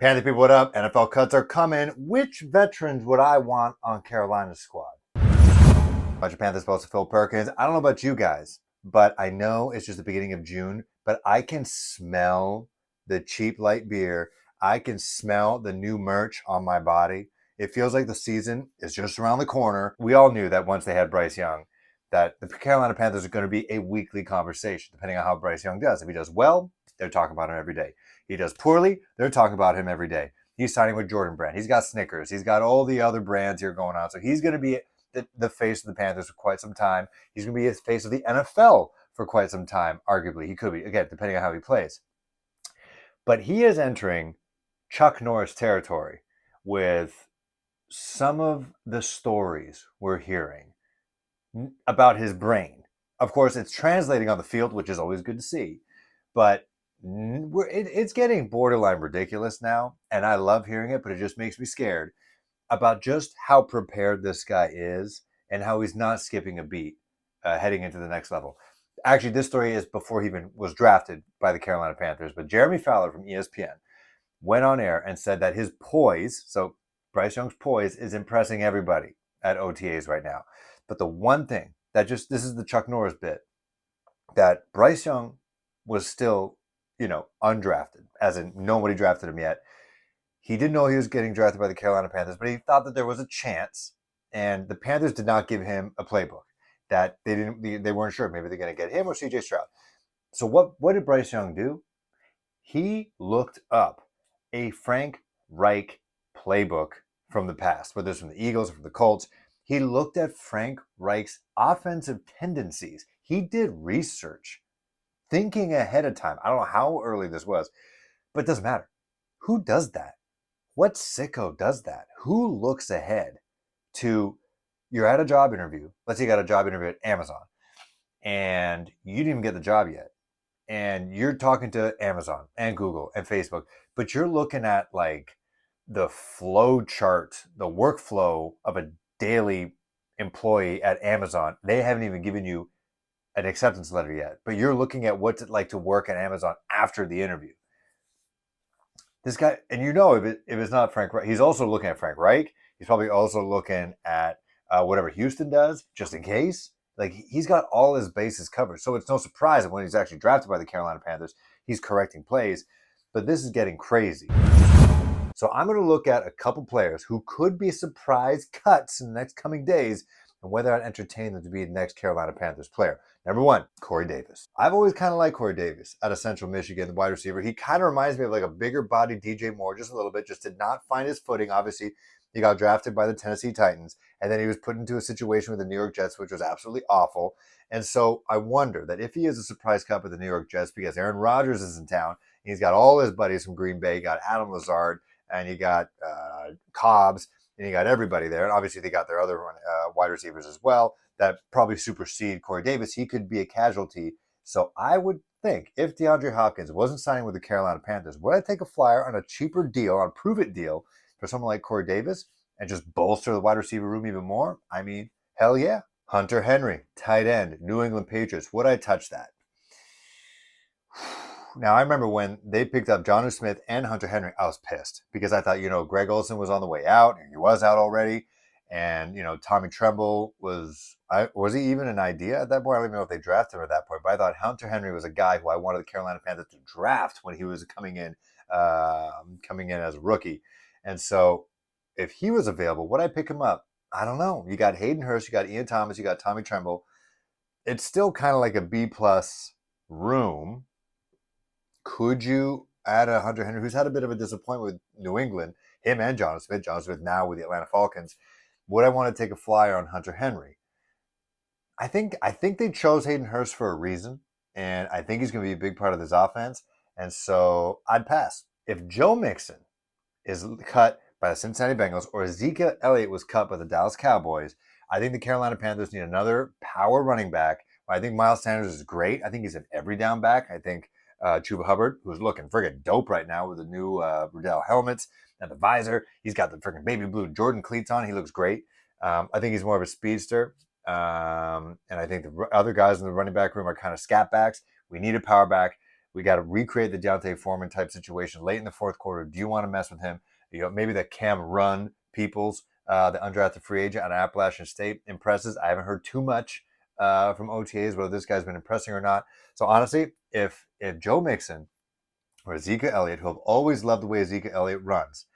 Panther people, what up? NFL cuts are coming. Which veterans would I want on Carolina's squad? Bunch of Panthers post to Phil Perkins. I don't know about you guys, but I know it's just the beginning of June, but I can smell the cheap light beer. I can smell the new merch on my body. It feels like the season is just around the corner. We all knew that once they had Bryce Young, that the Carolina Panthers are going to be a weekly conversation, depending on how Bryce Young does. If he does well, they're talking about him every day. He does poorly, they're talking about him every day. He's signing with Jordan Brand. He's got Snickers. He's got all the other brands here going on. So he's going to be the face of the Panthers for quite some time. He's going to be the face of the NFL for quite some time, arguably. He could be, again, depending on how he plays. But he is entering Chuck Norris territory with some of the stories we're hearing about his brain. Of course, it's translating on the field, which is always good to see. But it's getting borderline ridiculous now, and I love hearing it, but it just makes me scared about just how prepared this guy is and how he's not skipping a beat heading into the next level. Actually, this story is before he even was drafted by the Carolina Panthers, but Jeremy Fowler from ESPN went on air and said that his poise, so Bryce Young's poise, is impressing everybody at OTAs right now. But the one thing that this is the Chuck Norris bit, that Bryce Young was still, undrafted, as in nobody drafted him yet. He didn't know he was getting drafted by the Carolina Panthers, but he thought that there was a chance, and the Panthers did not give him a playbook. That they weren't sure. Maybe they're going to get him or CJ Stroud. So what did Bryce Young do? He looked up a Frank Reich playbook from the past, whether it's from the Eagles or from the Colts. He looked at Frank Reich's offensive tendencies. He did research, thinking ahead of time. I don't know how early this was, but it doesn't matter. Who does that? What sicko does that? Who looks ahead to, you're at a job interview. Let's say you got a job interview at Amazon and you didn't even get the job yet. And you're talking to Amazon and Google and Facebook, but you're looking at like the flow chart, the workflow of a daily employee at Amazon. They haven't even given you an acceptance letter yet, but you're looking at what's it like to work at Amazon after the interview. This guy, and if it's not Frank Reich, he's also looking at Frank Reich. He's probably also looking at whatever Houston does, just in case. Like, he's got all his bases covered. So it's no surprise that when he's actually drafted by the Carolina Panthers, he's correcting plays. But this is getting crazy. So I'm going to look at a couple players who could be surprise cuts in the next coming days and whether I'd entertain them to be the next Carolina Panthers player. Number one, Corey Davis. I've always kind of liked Corey Davis out of Central Michigan, the wide receiver. He kind of reminds me of like a bigger body DJ Moore, just a little bit, just did not find his footing. Obviously, he got drafted by the Tennessee Titans, and then he was put into a situation with the New York Jets, which was absolutely awful. And so I wonder that if he is a surprise cut with the New York Jets, because Aaron Rodgers is in town, and he's got all his buddies from Green Bay, you got Adam Lazard, and you got Cobbs, and you got everybody there. And obviously they got their other wide receivers as well that probably supersede Corey Davis. He could be a casualty. So I would think if DeAndre Hopkins wasn't signing with the Carolina Panthers, would I take a flyer on a cheaper deal, on a prove-it deal for someone like Corey Davis and just bolster the wide receiver room even more? I mean, hell yeah. Hunter Henry, tight end, New England Patriots. Would I touch that? Now, I remember when they picked up Jonnu Smith and Hunter Henry, I was pissed because I thought, Greg Olsen was on the way out, and he was out already. And, Tommy Tremble was he even an idea at that point? I don't even know if they drafted him at that point, but I thought Hunter Henry was a guy who I wanted the Carolina Panthers to draft when he was coming in as a rookie. And so if he was available, would I pick him up? I don't know. You got Hayden Hurst, you got Ian Thomas, you got Tommy Tremble. It's still kind of like a B-plus room. Could you add a Hunter Henry, who's had a bit of a disappointment with New England, him and Jonnu Smith now with the Atlanta Falcons? Would I want to take a flyer on Hunter Henry? I think they chose Hayden Hurst for a reason, and I think he's going to be a big part of this offense, and so I'd pass. If Joe Mixon is cut by the Cincinnati Bengals or Ezekiel Elliott was cut by the Dallas Cowboys, I think the Carolina Panthers need another power running back. I think Miles Sanders is great. I think he's an every down back. I think Chuba Hubbard, who's looking friggin' dope right now with the new Riddell helmets and the visor. He's got the friggin' baby blue Jordan cleats on. He looks great. I think he's more of a speedster. And I think the other guys in the running back room are kind of scat backs. We need a power back. We got to recreate the Deontay Foreman type situation late in the fourth quarter. Do you want to mess with him? Maybe the Cam Run Peoples, the undrafted free agent out of Appalachian State, impresses. I haven't heard too much from OTAs whether this guy's been impressing or not. So honestly, if Joe Mixon or Ezekiel Elliott, who have always loved the way Ezekiel Elliott runs,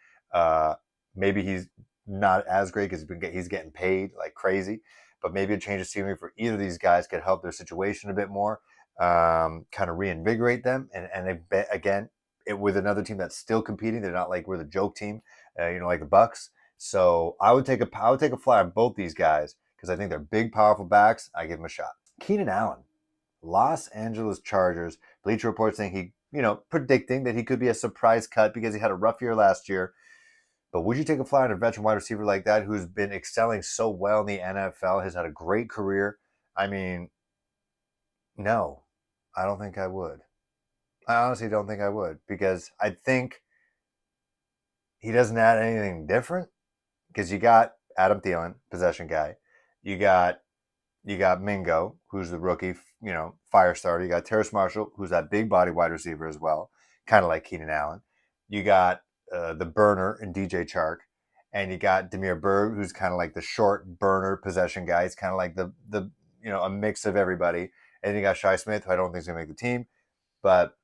maybe he's not as great because he's getting paid like crazy, but maybe a change of scenery for either of these guys could help their situation a bit more, kind of reinvigorate them, and again, with another team that's still competing. They're not like we're the joke team, like the Bucks. So I would take a flyer on both these guys because I think they're big, powerful backs. I give them a shot. Keenan Allen, Los Angeles Chargers. Bleacher Report saying he, predicting that he could be a surprise cut because he had a rough year last year. But would you take a flyer on a veteran wide receiver like that who's been excelling so well in the NFL, has had a great career? I mean, no, I don't think I would. I honestly don't think I would because I think he doesn't add anything different because you got Adam Thielen, possession guy. You got Mingo, who's the rookie, fire starter. You got Terrace Marshall, who's that big body wide receiver as well, kind of like Keenan Allen. You got the burner in DJ Chark, and you got Damiere Byrd, who's kind of like the short burner possession guy. He's kind of like the a mix of everybody. And then you got Shi Smith, who I don't think is going to make the team, but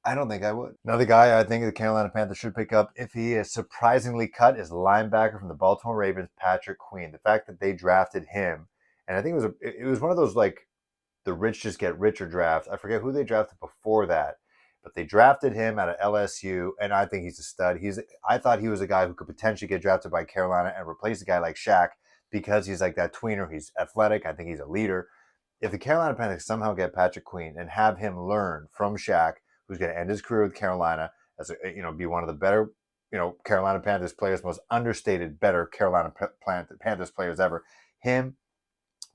I don't think I would. Another guy I think the Carolina Panthers should pick up if he is surprisingly cut is linebacker from the Baltimore Ravens, Patrick Queen. The fact that they drafted him, and I think it was one of those like the rich just get richer drafts. I forget who they drafted before that, but they drafted him out of LSU, and I think he's a stud. I thought he was a guy who could potentially get drafted by Carolina and replace a guy like Shaq because he's like that tweener. He's athletic. I think he's a leader. If the Carolina Panthers somehow get Patrick Queen and have him learn from Shaq, who's going to end his career with Carolina as be one of the better, Carolina Panthers players, most understated, better Carolina Panthers players ever. Him,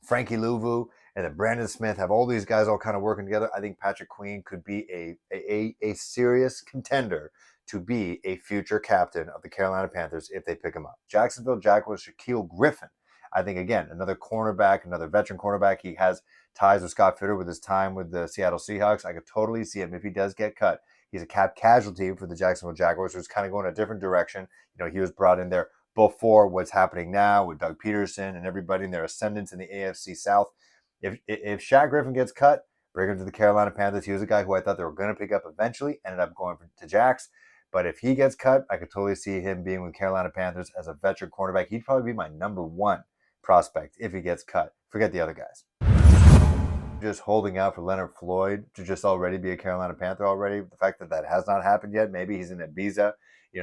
Frankie Louvu, and then Brandon Smith have all these guys all kind of working together. I think Patrick Queen could be a serious contender to be a future captain of the Carolina Panthers if they pick him up. Jacksonville Jaguars, Shaquille Griffin. I think, again, another cornerback, another veteran cornerback. He has ties with Scott Fitter with his time with the Seattle Seahawks. I could totally see him if he does get cut. He's a cap casualty for the Jacksonville Jaguars, who's kind of going a different direction. He was brought in there before what's happening now with Doug Peterson and everybody in their ascendance in the AFC South. If Shaq Griffin gets cut, bring him to the Carolina Panthers. He was a guy who I thought they were going to pick up eventually, ended up going to Jax. But if he gets cut, I could totally see him being with Carolina Panthers as a veteran cornerback. He'd probably be my number one prospect if he gets cut. Forget the other guys. Just holding out for Leonard Floyd to just already be a Carolina Panther already. The fact that has not happened yet. Maybe he's in Ibiza,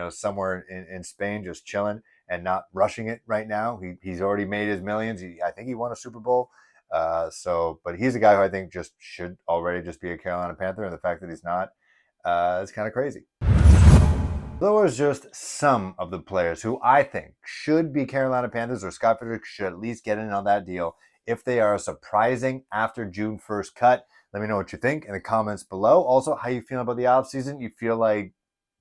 somewhere in Spain, just chilling and not rushing it right now. He's already made his millions. I think he won a Super Bowl. But he's a guy who I think just should already just be a Carolina Panther. And the fact that he's not, is kind of crazy. Those are just some of the players who I think should be Carolina Panthers, or Scott Fitter should at least get in on that deal if they are a surprising after June 1st cut. Let me know what you think in the comments below. Also, how you feel about the offseason. You feel like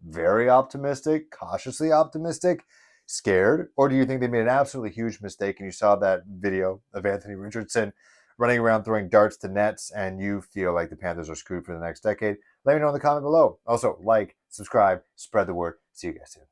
very optimistic, cautiously optimistic, scared? Or do you think they made an absolutely huge mistake and you saw that video of Anthony Richardson running around throwing darts to nets and you feel like the Panthers are screwed for the next decade? Let me know in the comment below. Also, like, subscribe, spread the word. See you guys soon.